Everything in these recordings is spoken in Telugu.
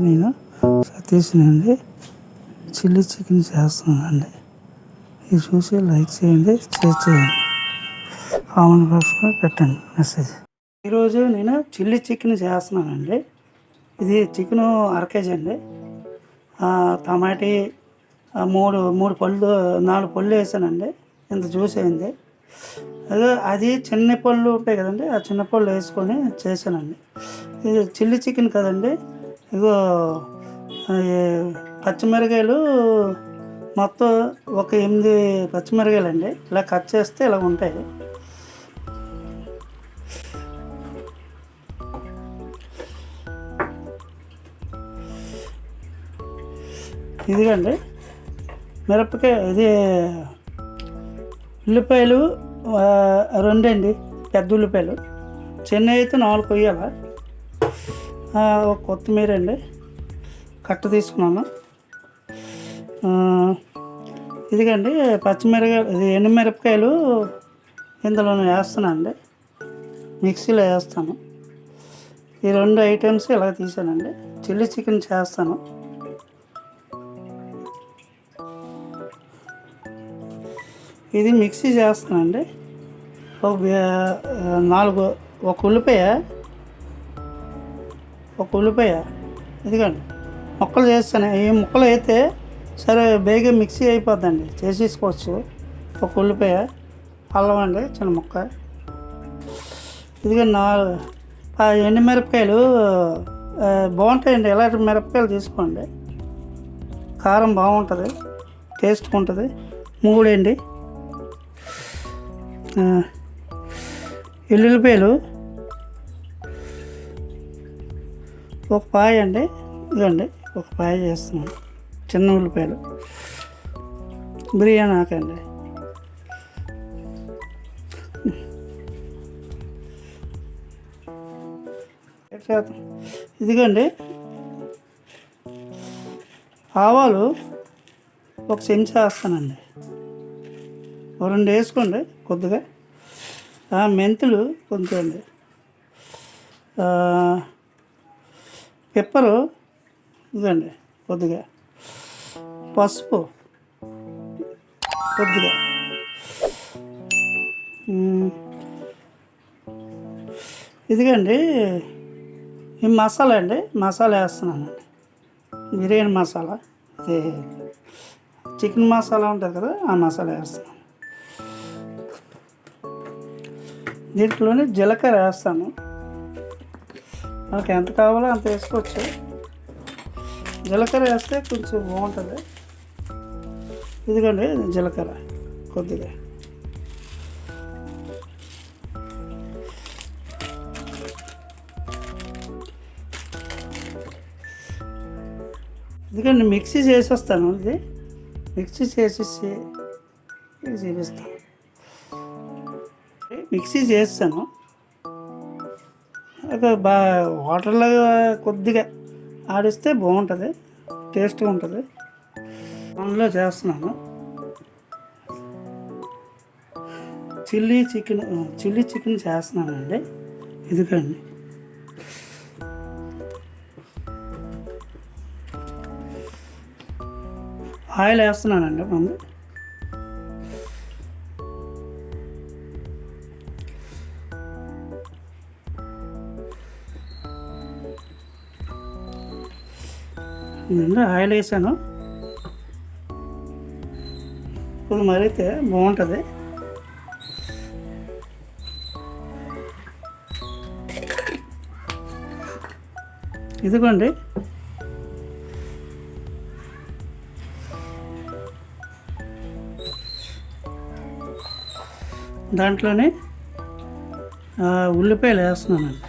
నేను సతీష్నండి. చిల్లీ చికెన్ చేస్తున్నానండి. ఇది చూసి లైక్ చేయండి, షేర్ చేయండి, కామెంట్ బాక్స్లో పెట్టండి మెసేజ్. ఈరోజు నేను చిల్లీ చికెన్ చేస్తున్నానండి. ఇది చికెను అరకేజీ అండి. టమాటీ మూడు పళ్ళు 4 పళ్ళు వేసానండి. ఇంత జ్యూస్ అయింది. అది చిన్న పళ్ళు ఉంటాయి కదండి, ఆ చిన్న పళ్ళు వేసుకొని చేశానండి. ఇది చిల్లీ చికెన్ కదండి. ఇగో పచ్చిమిరకాయలు మొత్తం ఒక 8 పచ్చిమిరకాయలు అండి. ఇలా కట్ చేస్తే ఇలా ఉంటాయి. ఇదిగండి మిరపకాయ, ఇది ఉల్లిపాయలు 2 అండి, పెద్ద ఉల్లిపాయలు. చిన్న అయితే 4 కొయ్యాల. ఒక కొత్తిమీర అండి, కట్ట తీసుకున్నాను. ఇదిగండి పచ్చిమిరకాయలు, ఇది ఎండుమిరపకాయలు ఇందులో వేస్తున్నాను అండి. మిక్సీలో వేస్తాను. ఈ 2 ఐటమ్స్ ఇలా తీసానండి. చిల్లీ చికెన్ చేస్తాను. ఇది మిక్సీ చేస్తానండి. ఒక ఉల్లిపాయ ఇదిగండి ముక్కలు చేస్తాను. ఈ ముక్కలు అయితే సరే బేగా మిక్సీ అయిపోద్దండి, చేసేసుకోవచ్చు. ఒక ఉల్లిపాయ, అల్లం అండి చిన్న ముక్క. ఇదిగో 4 ఎండుమిరపకాయలు బాగుంటాయండి. ఎలాంటి మిరపకాయలు తీసుకోండి, కారం బాగుంటుంది, టేస్ట్గా ఉంటుంది. 3 అండి ఎల్లుల్లిపాయలు, ఒక పాయ అండి. ఇదండి ఒక పాయ చేస్తున్నాను. చిన్న ఉల్లిపాయలు, బిర్యానీ ఆకండి. ఇదిగోండి ఆవాలు ఒక చెంచా వేస్తానండి. 2 వేసుకోండి కొద్దిగా. మెంతులు కొంచెం అండి. పెప్పరు ఇదండి కొద్దిగా. పసుపు కొద్దిగా. ఇదిగండి ఈ మసాలా అండి, మసాలా వేస్తున్నానండి. బిర్యానీ మసాలా, అది చికెన్ మసాలా ఉంటుంది కదా, ఆ మసాలా వేస్తున్నాను. దీంట్లోనే జీలకర్ర వేస్తాను. మనకు ఎంత కావాలో అంత వేసుకోవచ్చు. జీలకర్ర వేస్తే కొంచెం బాగుంటుంది. ఇదిగోండి జీలకర్ర కొద్దిగా. ఎందుకంటే మిక్సీ చేసేస్తాను. ఇది మిక్సీ చేసేసి ఇది చూపిస్తాను. మిక్సీ చేస్తాను. వాటర్లో కొద్దిగా ఆడిస్తే బాగుంటుంది, టేస్ట్గా ఉంటుంది. అందులో చేస్తున్నాను చిల్లీ చికెన్ చేస్తున్నానండి. ఇదిగండి ఆయిల్ వేస్తున్నానండి. ముందు ఆయిల్ వేసాను. ఇప్పుడు మరిగితే బాగుంటుంది. ఇదిగోండి దాంట్లోనే ఉల్లిపాయలు వేస్తున్నానండి.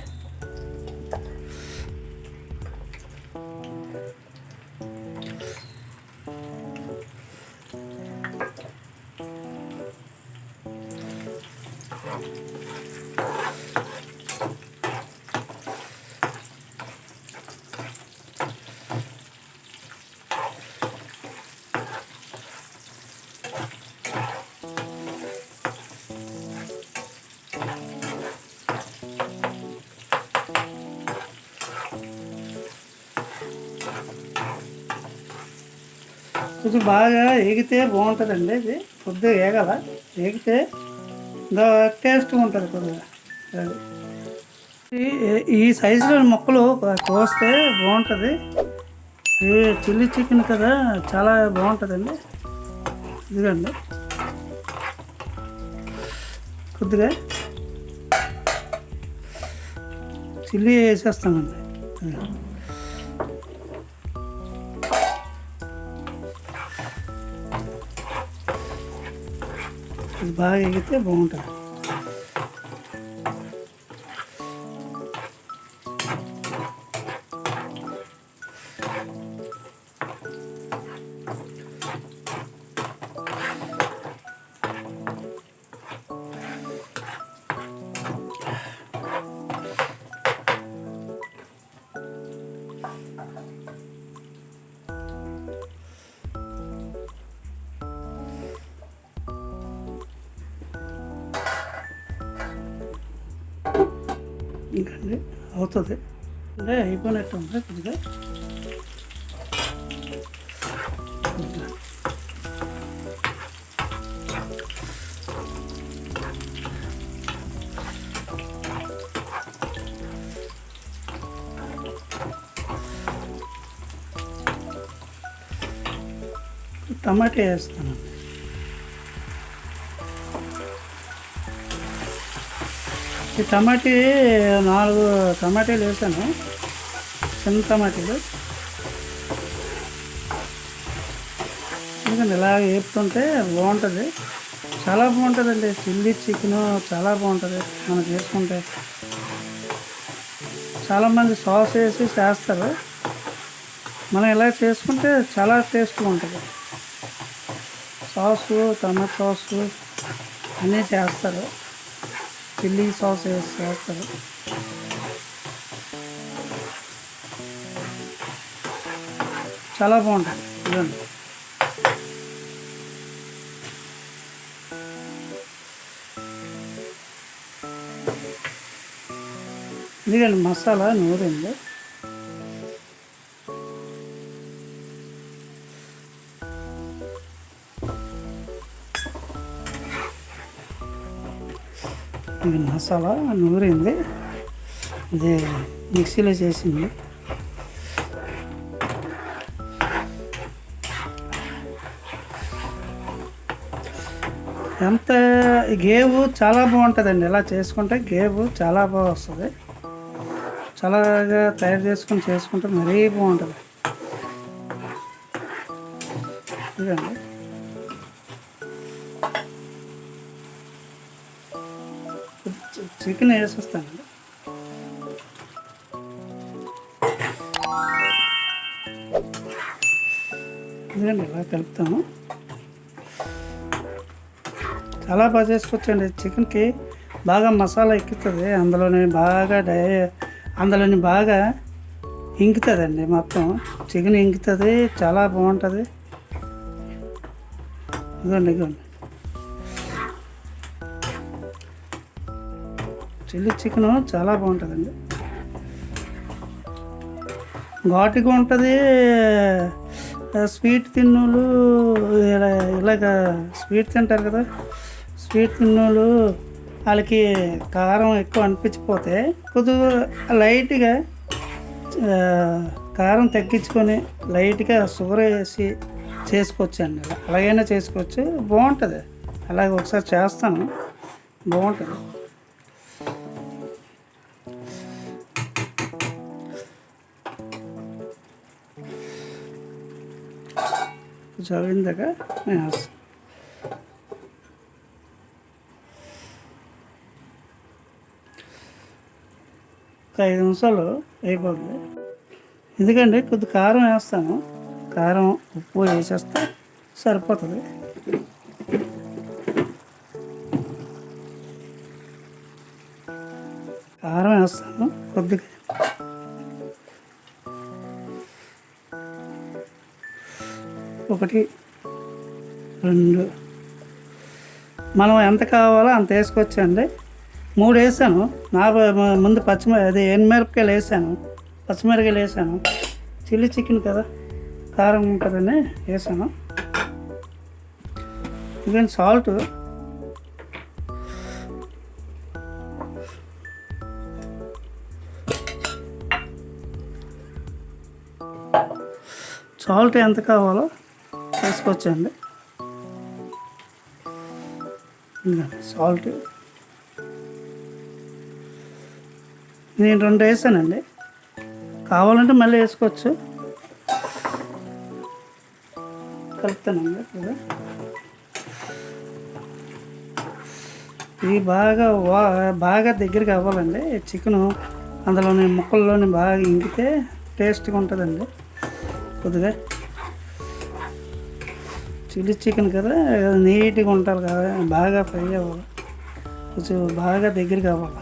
కొంచెం బాగా ఏగితే బాగుంటుందండి. ఇది కొద్దిగా ఏగాల, ఏగితే టేస్ట్ ఉంటుంది కొద్దిగా. అది ఈ సైజులో ముక్కలు కోస్తే బాగుంటుంది. ఇది చిల్లీ చికెన్ కదా, చాలా బాగుంటుందండి. ఇదిగండి కొద్దిగా చిల్లీ వేసేస్తామండి. ఇది బాగా ఎగితే బాగుంటుంది. ఇంకండి అవుతుంది అంటే అయిపోయినట్టు ఉంది కొద్దిగా. టమాటా వేస్తాను. ఈ టమాటీ 4 టమాటాలు వేసాను, చిన్న టమాటీలు. ఎందుకంటే ఇలా వేపుతుంటే బాగుంటుంది, చాలా బాగుంటుందండి. చిల్లీ చికెను చాలా బాగుంటుంది మనం చేసుకుంటే. చాలామంది సాస్ వేసి చేస్తారు, మనం ఇలా చేసుకుంటే చాలా టేస్ట్గా ఉంటుంది. సాసు, టమాటో సాసు అన్నీ చేస్తారు, చిల్లీ సాస్ వేసి చేస్తారు. చాలా బాగుంటుంది. ఇదండి ఇదిగండి మసాలా నూరింది. ఇది మసాలా నూరింది, ఇది మిక్సీలో చేసింది. ఎంత గేవు చాలా బాగుంటుందండి. ఇలా చేసుకుంటే గేవు చాలా బాగా వస్తుంది. చాలాగా తయారు చేసుకుంటే మరీ బాగుంటుంది. ఇదండి చికెన్ వేసేస్తానండి. ఇదండి ఇలా కలుపుతాము. చాలా బాగా చేసుకోవచ్చండి. చికెన్కి బాగా మసాలా ఎక్కుతుంది, అందులోని బాగా ఇంకుతుందండి. మొత్తం చికెన్ ఇంకుతుంది, చాలా బాగుంటుంది. ఇదిగోండి చిల్లీ చికెను చాలా బాగుంటుందండి. ఘాటుగా ఉంటుంది. స్వీట్ తిన్నోళ్ళు ఇలాగ స్వీట్ తింటారు కదా, స్వీట్ తిన్నోళ్ళు వాళ్ళకి కారం ఎక్కువ అనిపించిపోతే కొద్దిగా లైట్గా కారం తగ్గించుకొని లైట్గా షుగర్ వేసి చేసుకోవచ్చండి. అలాగైనా చేసుకోవచ్చు, బాగుంటుంది. అలాగే ఒకసారి చేస్తాను, బాగుంటుంది. చదివిందాక నేను వేస్తాను. ఒక 5 నిమిషాలు అయిపోతుంది. ఎందుకంటే కొద్ది కారం వేస్తాను, కారం ఉప్పు వేసేస్తే సరిపోతుంది. కారం వేస్తాను కొద్దిగా. ఒకటి 2 మనం ఎంత కావాలో అంత వేసుకోవచ్చండి. 3 వేసాను. ముందు ఎండుమిరపకాయలు వేసాను, పచ్చిమిరపకాయలు వేసాను. చిల్లీ చికెన్ కదా కారం ఉంటుందని వేసాను. ఈవెన్ సాల్ట్ సాల్ట్ ఎంత కావాలో వేసుకోవచ్చండి. సాల్ట్ నేను 2 వేసానండి, కావాలంటే మళ్ళీ వేసుకోవచ్చు. కలుపుతానండి. ఇది బాగా దగ్గరికి అవ్వాలండి. చికెను అందులోని ముక్కల్లోని బాగా ఇంకితే టేస్ట్గా ఉంటుందండి. కొద్దిగా చిల్లీ చికెన్ కదా, నీట్గా ఉంటారు కదా, బాగా ఫ్రై అవ్వాలి, కొంచెం బాగా దగ్గరికి అవ్వాలి.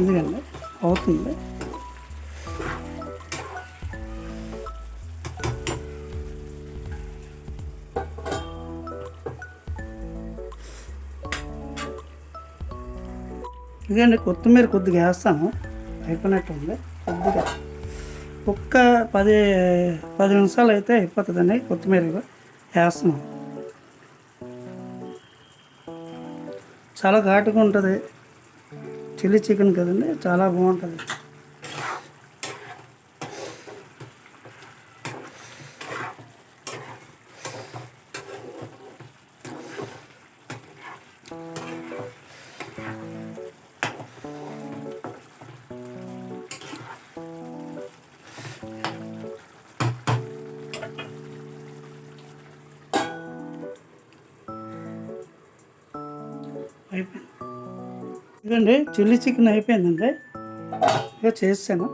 ఎందుకండి అవుతుంది. ఇదండి కొత్తిమీర కొద్దిగా వేస్తాను, అయిపోయినట్టుంది. కొద్దిగా ఒక్క 10 నిమిషాలు అయితే అయిపోతుందండి. కొత్తిమీర వేస్తున్నాను. చాలా ఘాటుగా ఉంటుంది, చిల్లీ చికెన్ కదండి, చాలా బాగుంటుంది. అయిపోయింది. ఇదండి చిల్లీ చికెన్ అయిపోయిందండి. ఇక చేసాను,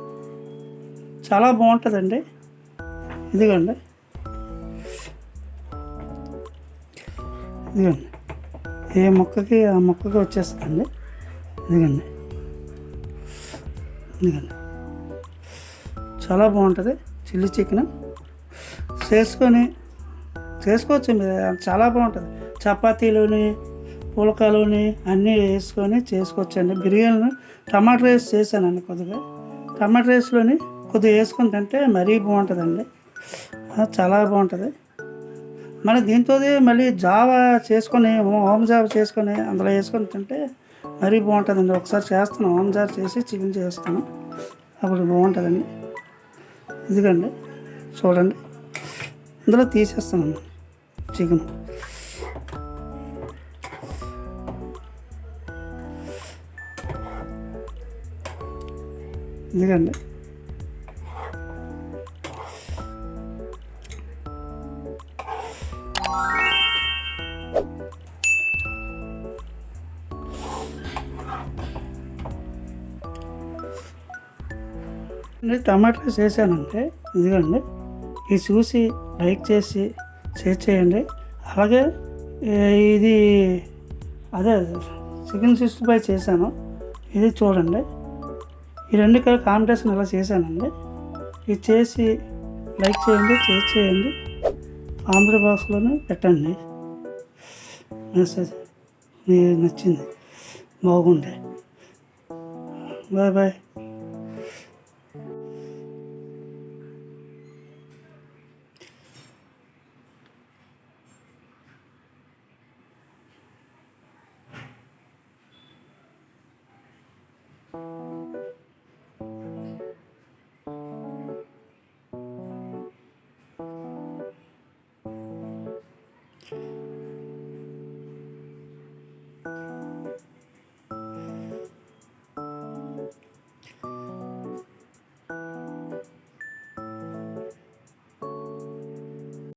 చాలా బాగుంటుందండి. ఇదిగోండి ఏ మొక్కకి ఆ మొక్కకి వచ్చేస్తుందండి. ఇదిగోండి చాలా బాగుంటుంది చిల్లీ చికెన్. చేసుకోవచ్చు మీరు, చాలా బాగుంటుంది. చపాతీలోని పులకాలోని అన్నీ వేసుకొని చేసుకోవచ్చండి. బిర్యానీ టమాటా రైస్ చేశానండి, కొద్దిగా టమాటా రైస్లోని కొద్దిగా వేసుకొని తింటే మరీ బాగుంటుందండి, చాలా బాగుంటుంది. మళ్ళీ దీంతో మళ్ళీ జావా చేసుకొని, హోమ్ జావా చేసుకొని అందులో వేసుకొని తింటే మరీ బాగుంటుందండి. ఒకసారి చేస్తాను, హోమ్ జావా చేసి చికెన్ చేస్తాను, అప్పుడు బాగుంటుందండి. ఇదిగండి చూడండి, ఇందులో తీసేస్తాను చికెన్. ఇదిగండి టమాటా రైస్ వేసానంటే, ఇదిగండి ఇది చూసి లైక్ చేసి షేర్ చేయండి. అలాగే ఇది అదే చికెన్ 65 చేశాను, ఇది చూడండి. ఈ 2 కాంబినేషన్ అలా చేశానండి. ఇది చేసి లైక్ చేయండి, షేర్ చేయండి, కామెంట్ బాక్స్లోనే పెట్టండి మెసేజ్ మీకు నచ్చింది బాగుండే. Bye bye.